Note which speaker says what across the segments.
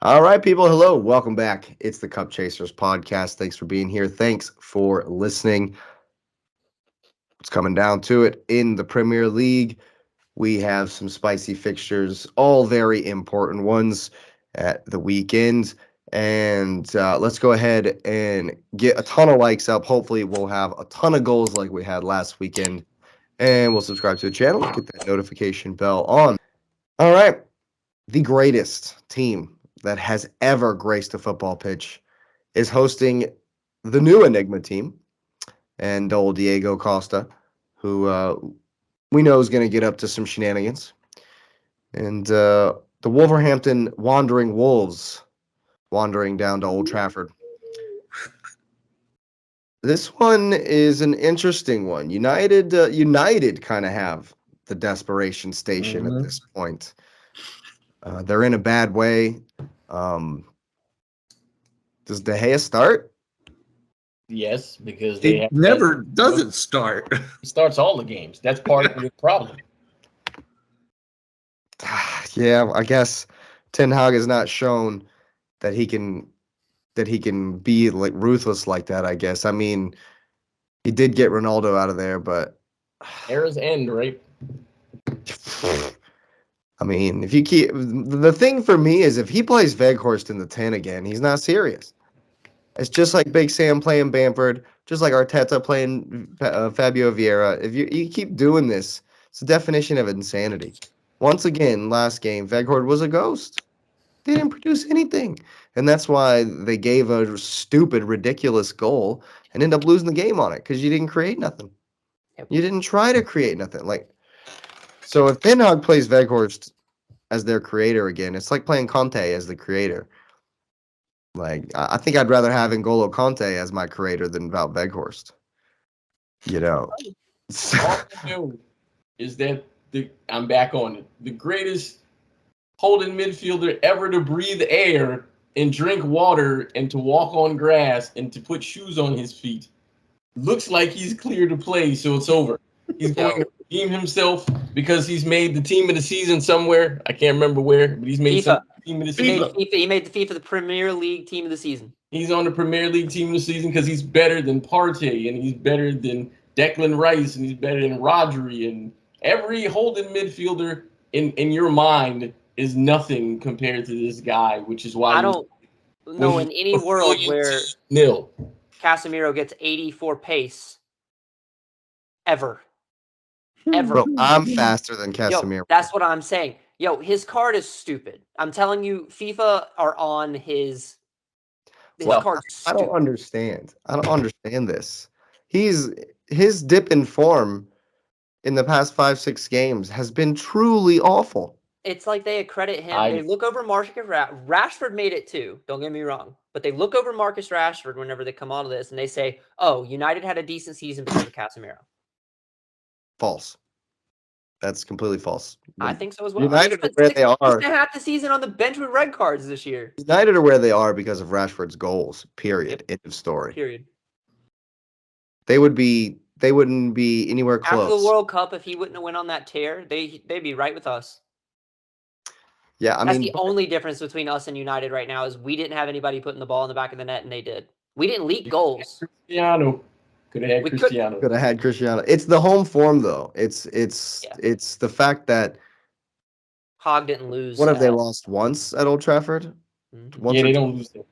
Speaker 1: All right, people. Hello. Welcome back. It's the Cup Chasers podcast. Thanks for being here. Thanks for listening. It's coming down to it in the Premier League. We have some spicy fixtures, all very important ones at the weekend. And let's go ahead and get a ton of likes up. Hopefully, we'll have a ton of goals like we had last weekend. And we'll subscribe to the channel, get that notification bell on. All right. The greatest team that has ever graced a football pitch is hosting the new Enigma team and old Diego Costa, who we know is going to get up to some shenanigans. And the Wolverhampton Wandering Wolves wandering down to Old Trafford. This one is an interesting one. United kind of have the desperation station at this point. They're in a bad way. Does De Gea start?
Speaker 2: Yes, because
Speaker 3: He never doesn't start.
Speaker 2: He starts all the games. That's part of the problem.
Speaker 1: Yeah, I guess Ten Hag has not shown that he can be like ruthless like that, I guess. I mean, he did get Ronaldo out of there, but
Speaker 2: Era's end, right?
Speaker 1: I mean, if you keep the thing for me is if he plays Weghorst in the 10 again, he's not serious. It's just like Big Sam playing Bamford, just like Arteta playing Fabio Vieira. If you keep doing this, it's the definition of insanity. Once again, last game, Weghorst was a ghost. They didn't produce anything. And that's why they gave a stupid, ridiculous goal and end up losing the game on it because you didn't create nothing.
Speaker 4: Yep.
Speaker 1: You didn't try to create nothing. So if Ten Hag plays Weghorst as their creator again, it's like playing Conte as the creator. I think I'd rather have N'Golo Conte as my creator than Wout Weghorst.
Speaker 2: All I know is that I'm back on it. The greatest holding midfielder ever to breathe air and drink water and to walk on grass and to put shoes on his feet. Looks like he's clear to play, so it's over. He's going to redeem himself because he's made the team of the season somewhere. I can't remember where, but he's made some team of the season.
Speaker 4: He made the FIFA the Premier League team of the season.
Speaker 2: He's on the Premier League team of the season because he's better than Partey and he's better than Declan Rice and he's better than Rodri, and every holding midfielder in your mind is nothing compared to this guy, which is why
Speaker 4: I don't know in any world where
Speaker 2: nil.
Speaker 4: Casemiro gets 84 pace ever.
Speaker 1: Bro, I'm faster than Casemiro.
Speaker 4: Yo, that's what I'm saying. Yo, his card is stupid. I'm telling you, FIFA are on his card.
Speaker 1: I don't understand. I don't understand this. His dip in form in the past 5-6 games has been truly awful.
Speaker 4: It's like they accredit him. They look over Marcus Rashford made it too. Don't get me wrong, but they look over Marcus Rashford whenever they come out of this, and they say, "Oh, United had a decent season because of Casemiro."
Speaker 1: False. That's completely false.
Speaker 4: I think so as well.
Speaker 1: United are where they are.
Speaker 4: Half the season on the bench with red cards this year.
Speaker 1: United are where they are because of Rashford's goals. Period. End of story.
Speaker 4: Period.
Speaker 1: They wouldn't be anywhere close.
Speaker 4: After the World Cup, if he wouldn't have went on that tear, they'd be right with us.
Speaker 1: Yeah, I
Speaker 4: mean,
Speaker 1: mean,
Speaker 4: that's the only difference between us and United right now is we didn't have anybody putting the ball in the back of the net, and they did. We didn't leak goals.
Speaker 2: Cristiano could have had Cristiano.
Speaker 1: Could have had Cristiano. It's the home form though. It's the fact that
Speaker 4: Hog didn't lose.
Speaker 1: What have they lost once at Old Trafford?
Speaker 2: Mm-hmm. Yeah, they don't lose there.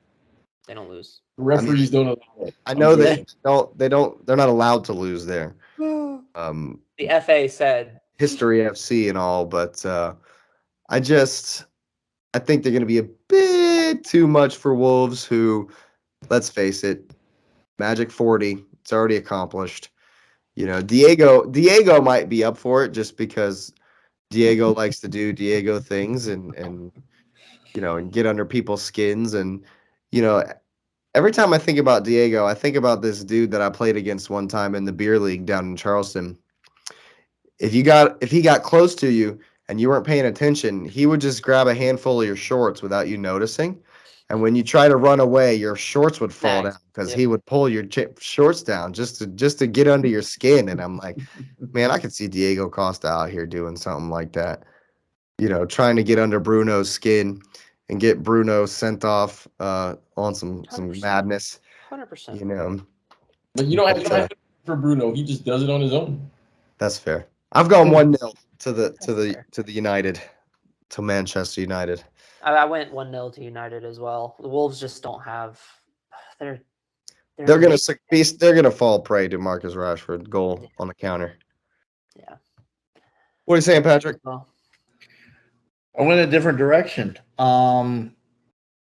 Speaker 4: They don't lose.
Speaker 2: The referees don't allow it.
Speaker 1: I know they don't. They're not allowed to lose there.
Speaker 4: The FA said
Speaker 1: History FC and all, but I think they're going to be a bit too much for Wolves, who, let's face it, Magic 40, it's already accomplished. You know, Diego might be up for it just because Diego likes to do Diego things and get under people's skins. And, every time I think about Diego, I think about this dude that I played against one time in the beer league down in Charleston. If he got close to you and you weren't paying attention, he would just grab a handful of your shorts without you noticing. And when you try to run away, your shorts would fall down because he would pull your shorts down just to get under your skin. And I'm like, man, I could see Diego Costa out here doing something like that, trying to get under Bruno's skin. and get Bruno sent off on some
Speaker 4: 100%.
Speaker 1: madness.
Speaker 4: 100%.
Speaker 1: You know,
Speaker 2: But you don't have to for Bruno. He just does it on his own.
Speaker 1: that's fair. I've gone 1-0 to
Speaker 4: fair.
Speaker 1: the United, to Manchester United.
Speaker 4: I went 1-0 to United as well. The Wolves just don't have. They're
Speaker 1: gonna fall prey to Marcus Rashford goal on the counter.
Speaker 4: Yeah.
Speaker 1: What are you saying, Patrick?
Speaker 4: Well,
Speaker 3: I went a different direction.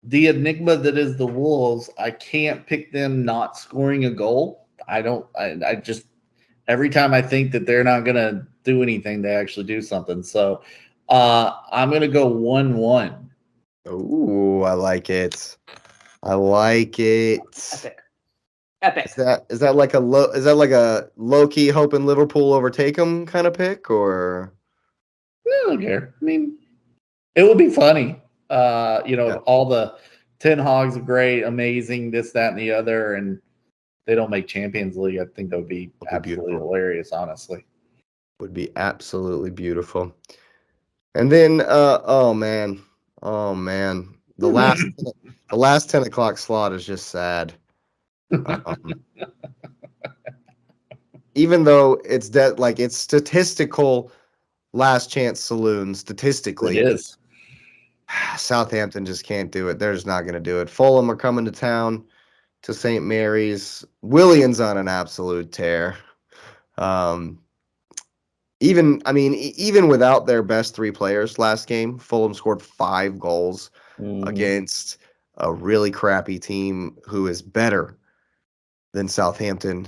Speaker 3: The enigma that is the Wolves, I can't pick them not scoring a goal. I just every time I think that they're not gonna do anything, they actually do something. So I'm gonna go 1-1.
Speaker 1: Ooh, I like it. I like it.
Speaker 4: Epic.
Speaker 1: Is that like a low key hoping Liverpool overtake them kind of pick, or?
Speaker 3: I don't care. I mean, it would be funny. All the Ten Hogs are great, amazing, this, that, and the other, and they don't make Champions League. I think that would be absolutely hilarious, honestly.
Speaker 1: Would be absolutely beautiful. And then, oh man, the last 10 o'clock slot is just sad. Even though it's it's statistical last chance saloon statistically.
Speaker 3: It is.
Speaker 1: Southampton just can't do it. They're just not going to do it. Fulham are coming to town to St. Mary's. Willian's on an absolute tear. Even without their best three players last game, Fulham scored 5 goals against a really crappy team who is better than Southampton,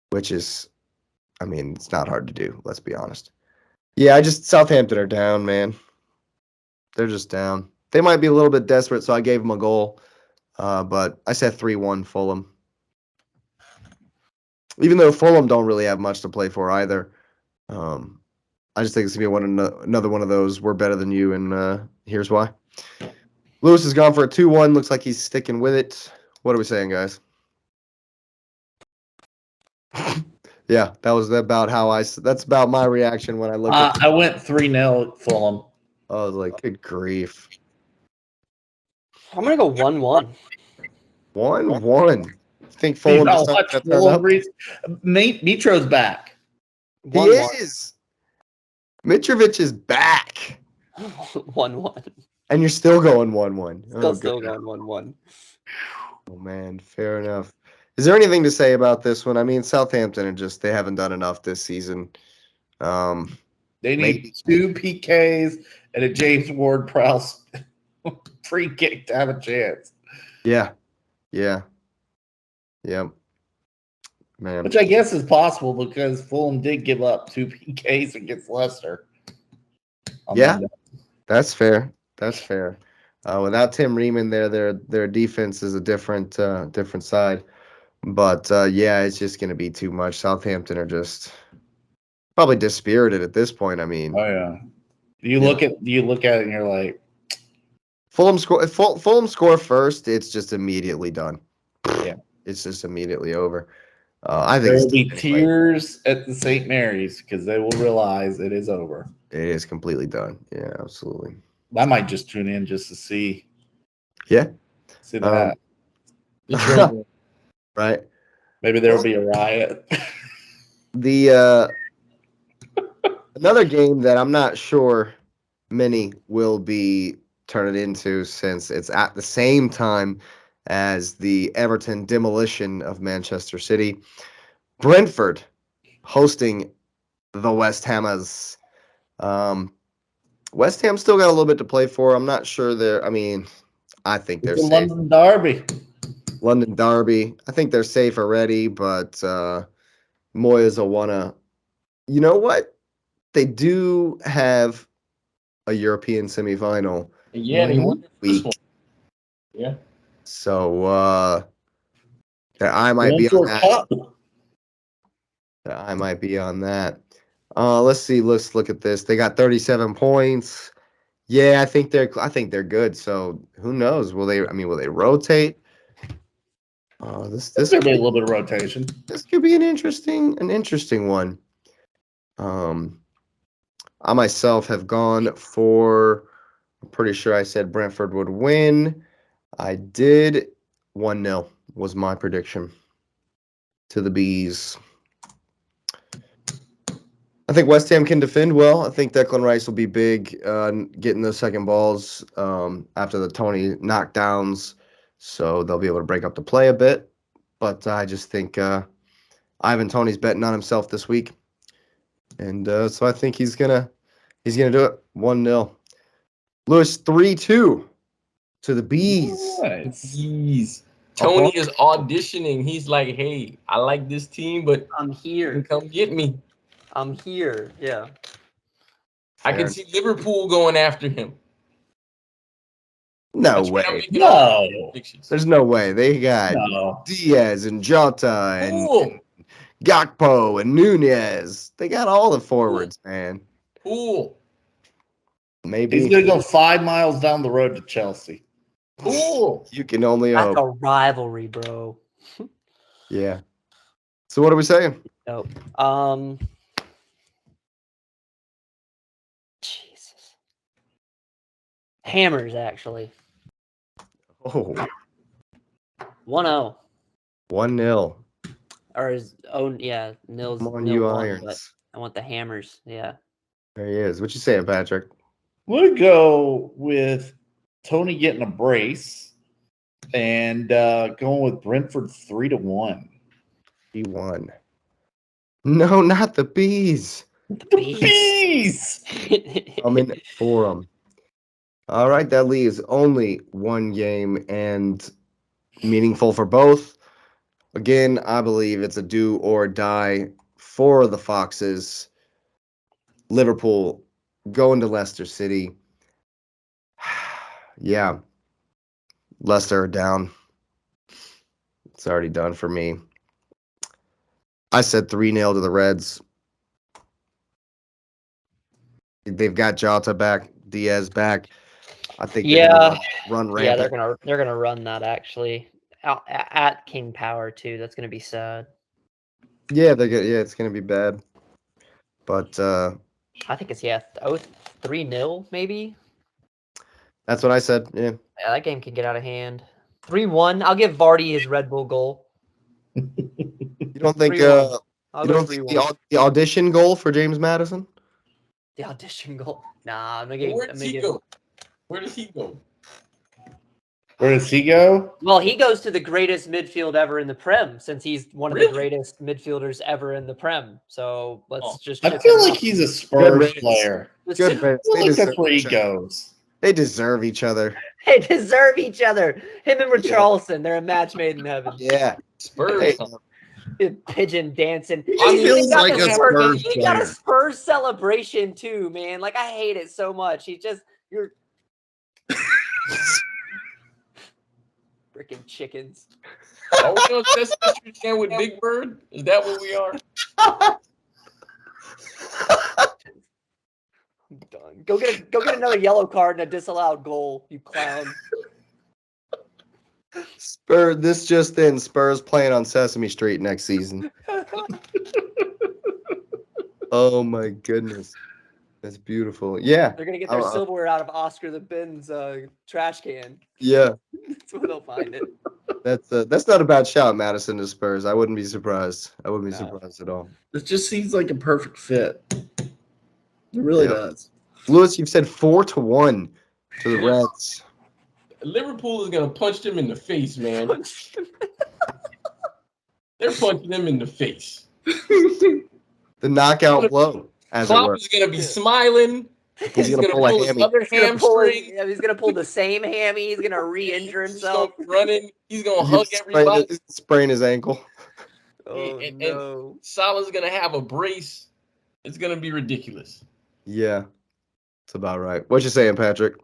Speaker 1: which is, it's not hard to do. Let's be honest. Yeah, Southampton are down, man. They're just down. They might be a little bit desperate, so I gave them a goal. But I said 3-1 Fulham. Even though Fulham don't really have much to play for either. I just think it's going to be another one of those, we're better than you, and here's why. Lewis has gone for a 2-1. Looks like he's sticking with it. What are we saying, guys? Yeah, that's about my reaction when I looked at
Speaker 3: I went 3-0 Fulham.
Speaker 1: I was like, good grief.
Speaker 4: I'm going to go 1-1.
Speaker 1: 1-1. I think Fulham decided to turn up.
Speaker 3: Mitro's back.
Speaker 1: He is. Mitrovic is back.
Speaker 4: 1-1.
Speaker 1: And you're still going 1-1.
Speaker 4: Still going 1-1.
Speaker 1: Oh, man. Fair enough. Is there anything to say about this one? I mean, Southampton they haven't done enough this season.
Speaker 3: They need 2 PKs and a James Ward-Prowse free kick to have a chance.
Speaker 1: Yeah. Man.
Speaker 3: Which I guess is possible because Fulham did give up 2 PKs against Leicester.
Speaker 1: Yeah, that's fair. Without Tim Riemann there, their defense is a different side. But it's just going to be too much. Southampton are just probably dispirited at this point. I mean,
Speaker 3: oh yeah. You look at it and you're like,
Speaker 1: Fulham score first, it's just immediately done.
Speaker 3: Yeah,
Speaker 1: it's just immediately over. I think
Speaker 3: there will be tears at the St. Mary's because they will realize it is over.
Speaker 1: It is completely done. Yeah, absolutely.
Speaker 3: I might just tune in just to see.
Speaker 1: Yeah.
Speaker 3: See that.
Speaker 1: Right.
Speaker 3: Maybe there will be a riot.
Speaker 1: The another game that I'm not sure many will be turning into, since it's at the same time as the Everton demolition of Manchester City. Brentford hosting the West Hammers. West Ham still got a little bit to play for. I'm not sure I think they're safe.
Speaker 3: London Derby.
Speaker 1: London Derby. I think they're safe already, but Moyes will want to. You know what? They do have a European semifinal.
Speaker 2: Yeah, they won this one. Yeah.
Speaker 1: So I might be on that. I might be on that. Let's see. Let's look at this. They got 37 points. Yeah, I think they're good. So who knows? Will they rotate? This
Speaker 3: could be a little bit of rotation.
Speaker 1: This could be an interesting one. I myself have gone for I'm pretty sure I said Brentford would win. I did. 1-0 was my prediction to the Bees. I think West Ham can defend well. I think Declan Rice will be big getting those second balls after the Tony knockdowns, so they'll be able to break up the play a bit. But I just think Ivan Toney's betting on himself this week, and so I think he's gonna do it. 1-0. Lewis 3-2 to the Bees.
Speaker 3: Nice.
Speaker 2: Tony is auditioning. He's like, hey, I like this team, but
Speaker 4: I'm here.
Speaker 2: come get me.
Speaker 4: I'm here. Yeah.
Speaker 2: I can see Liverpool going after him.
Speaker 1: No way.
Speaker 3: No.
Speaker 1: There's no way. They got Diaz and Jota and Gakpo and Nunez. They got all the forwards, man.
Speaker 2: Cool.
Speaker 1: Maybe.
Speaker 3: He's going to go 5 miles down the road to Chelsea.
Speaker 2: Cool.
Speaker 1: You can only
Speaker 4: That's
Speaker 1: hope.
Speaker 4: a rivalry, bro.
Speaker 1: Yeah. So what are we saying?
Speaker 4: Nope. Jesus. Hammers, actually.
Speaker 1: Oh.
Speaker 4: 1-0.
Speaker 1: 1-0.
Speaker 4: Or is nil's
Speaker 1: Come on,
Speaker 4: nil
Speaker 1: you
Speaker 4: one,
Speaker 1: Irons.
Speaker 4: but I want the Hammers. Yeah.
Speaker 1: There he is. What you saying, Patrick?
Speaker 3: We'll go with Tony getting a brace and going with Brentford 3-1.
Speaker 1: He won. No, not the Bees.
Speaker 3: The Bees!
Speaker 1: I'm in it for them. All right, that leaves only one game and meaningful for both. Again, I believe it's a do or die for the Foxes. Liverpool going to Leicester City. Yeah. Leicester are down. It's already done for me. I said 3-0 to the Reds. They've got Jota back, Diaz back. I think they're gonna run rampant.
Speaker 4: Yeah, they're gonna run that actually at King Power too. That's gonna be sad.
Speaker 1: Yeah, it's gonna be bad. But
Speaker 4: I think it's 3-0 maybe.
Speaker 1: that's what I said. Yeah.
Speaker 4: Yeah, that game can get out of hand. 3-1. I'll give Vardy his Red Bull goal.
Speaker 1: You don't think
Speaker 4: 3-1.
Speaker 1: you don't think the audition goal for James Madison?
Speaker 4: The audition goal. Nah,
Speaker 2: Where does he go? Where does he go?
Speaker 3: Where does he go?
Speaker 4: Well, he goes to the greatest midfield ever in the Prem, since he's one of the greatest midfielders ever in the Prem. So let's just.
Speaker 3: I feel like he's a Spurs player.
Speaker 1: Good
Speaker 3: I feel like that's where he goes.
Speaker 1: They deserve each other.
Speaker 4: They deserve each other. Him and Richarlison, they're a match made in heaven.
Speaker 1: Yeah.
Speaker 2: Spurs.
Speaker 4: Pigeon dancing.
Speaker 3: He feels like a Spurs
Speaker 4: He got a
Speaker 3: player.
Speaker 4: Spurs celebration too, man. Like, I hate it so much. You're freaking chickens.
Speaker 2: Are we on Sesame Street again with Big Bird? Is that what we are?
Speaker 4: I'm done. Go get another yellow card and a disallowed goal, you clown.
Speaker 1: This just in, Spurs playing on Sesame Street next season. Oh my goodness. That's beautiful. Yeah.
Speaker 4: They're gonna get their silverware out of Oscar the Bin's trash can.
Speaker 1: Yeah.
Speaker 4: That's where they'll find it.
Speaker 1: That's not a bad shout, Madison to Spurs. I wouldn't be surprised. I wouldn't be surprised at all.
Speaker 3: It just seems like a perfect fit. It really does.
Speaker 1: Lewis, you've said 4-1 to the Reds.
Speaker 2: Liverpool is gonna punch them in the face, man. They're punching them in the face.
Speaker 1: The knockout blow, as it
Speaker 2: Klopp
Speaker 1: were.
Speaker 2: is gonna be smiling.
Speaker 1: He's gonna pull a
Speaker 2: his
Speaker 1: hammy.
Speaker 2: other hamstring.
Speaker 4: He's gonna pull the same hammy. He's gonna re-injure himself.
Speaker 2: He's running. He's gonna hug everybody.
Speaker 1: Sprain his ankle.
Speaker 4: Oh,
Speaker 2: and Salah's gonna have a brace. It's gonna be ridiculous.
Speaker 1: Yeah, that's about right. What you saying, Patrick?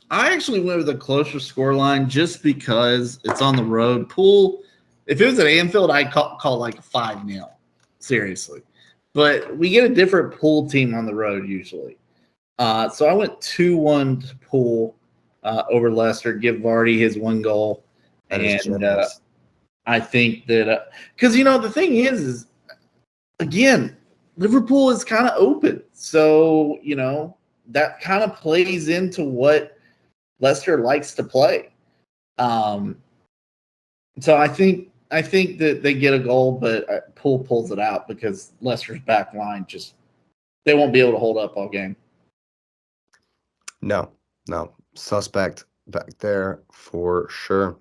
Speaker 3: I actually went with a closer scoreline just because it's on the road. Pool, if it was at Anfield, I'd call like a 5-0. Seriously. But we get a different Pool team on the road usually. So I went 2-1 to Pool over Leicester, give Vardy his 1 goal. And I think that because, the thing is, again, Liverpool is kind of open. So, that kind of plays into what Leicester likes to play. So I think that they get a goal, but Poole pulls it out because Leicester's back line they won't be able to hold up all game.
Speaker 1: No, suspect back there for sure.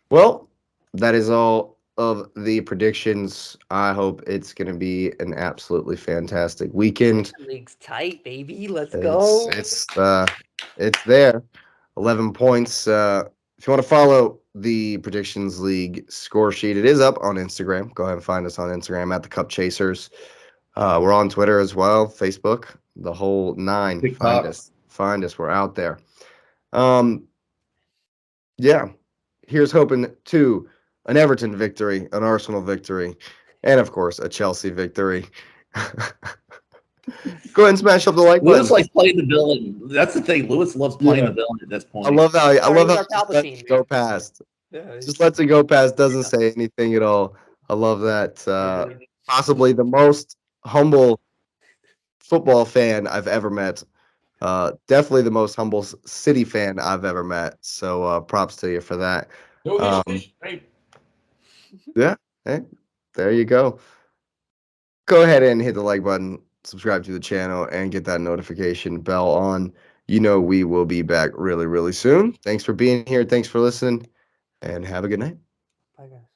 Speaker 1: Well, that is all of the predictions. I hope it's going to be an absolutely fantastic weekend.
Speaker 4: League's tight, baby. Let's go.
Speaker 1: It's there. 11 points. If you want to follow the Predictions League score sheet, it is up on Instagram. Go ahead and find us on Instagram at the Cup Chasers. We're on Twitter as well, Facebook, the whole nine. Find us. We're out there. Yeah. Here's hoping to an Everton victory, an Arsenal victory, and of course a Chelsea victory. Go ahead and smash up the like button.
Speaker 3: Lewis likes playing the villain. That's the thing. Lewis loves playing the villain at this point.
Speaker 1: I love how he just lets it go past. Just lets it go past. Doesn't say anything at all. I love that. Possibly the most humble football fan I've ever met. Definitely the most humble City fan I've ever met. So props to you for that. Yeah. Hey, there you go. Go ahead and hit the like button, subscribe to the channel, and get that notification bell on. You know we will be back really, really soon. Thanks for being here. Thanks for listening, and have a good night.
Speaker 4: Bye, guys.